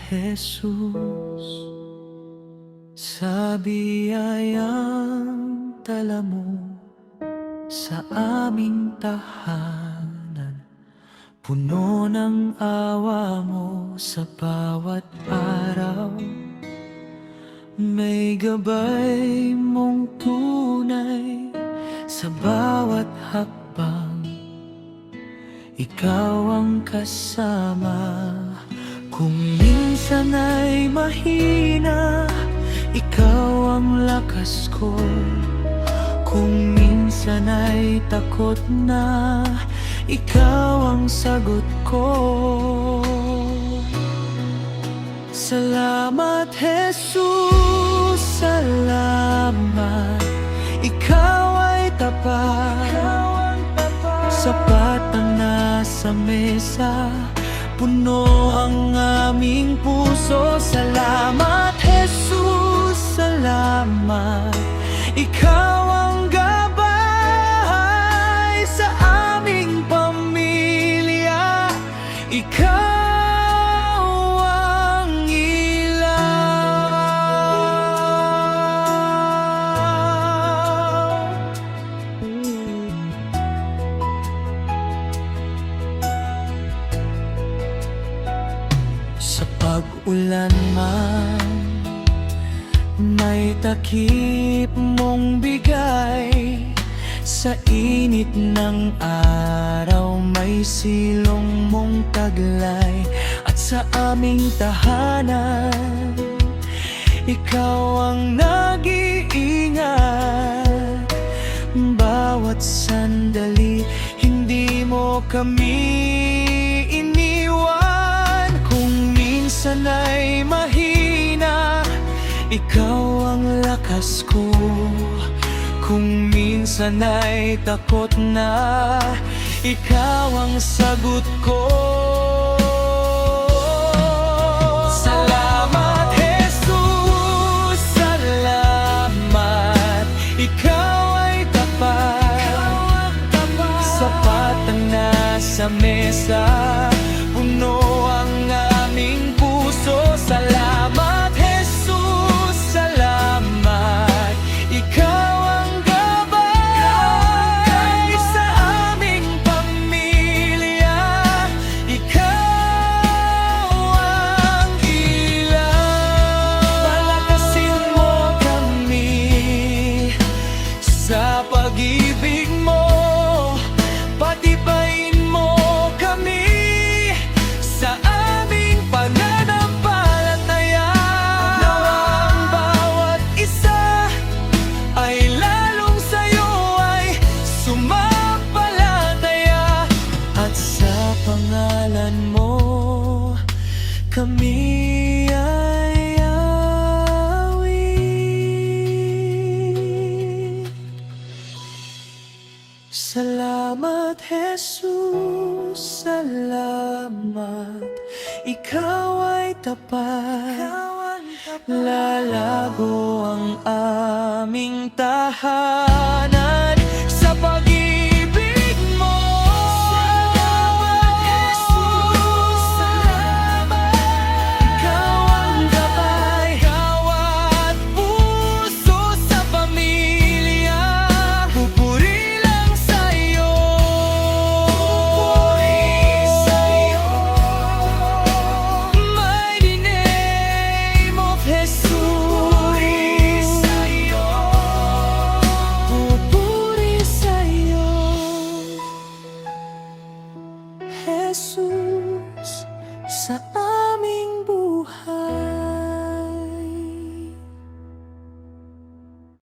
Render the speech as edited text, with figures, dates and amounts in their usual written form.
Jesus, sa biyayang dala mo sa aming tahanan, puno ng awa mo sa bawat araw. May gabay mong tunay sa bawat hakbang, ikaw ang kasama. Kung minsan ay mahina, ikaw ang lakas ko. Kung minsan ay takot na, ikaw ang sagot ko. Salamat Jesus, salamat. Ikaw ay tapat, sapat ang nasa mesa, puno ang aming puso. Salamat Jesus, salamat. Ikaw ang gabay sa aming pamilya, ikaw ang ilaw. Sa pag-ulan man, may takip mong bigay. Sa init ng araw, may silong mong taglay. At sa aming tahanan, ikaw ang nag-iingat. Bawat sandali, hindi mo kami iniwan. Kung minsan ay mahina, ikaw ang lakas ko. Kung minsan ay takot na, ikaw ang sagot ko. Salamat Jesus, salamat. Ikaw ay tapat, sapat ang nasa mesa, puno ang aming puso. Salamat Jesus, salamat. Ikaw ang gabay sa aming pamilya, ikaw ang ilaw. Palakasin mo kami sa pag-ibig mo, patibayin mo kami sa aming pananampalataya. Nawa ang bawat isa ay lalong sa'yo ay sumampalataya, at sa pangalan mo kami ay awi. Salamat Jesus, salamat. Ikaw ay tapat, lalago ang aming tahanan sa pag-ibig mo. Salamat Jesus, salamat. Ikaw ang gabay, bawat puso sa pamilya, pupuri lang sa'yo. Pupuri sa'yo. Mighty name of Jesus. Pupuri sa'yo. Pupuri sa'yo, Jesus, sa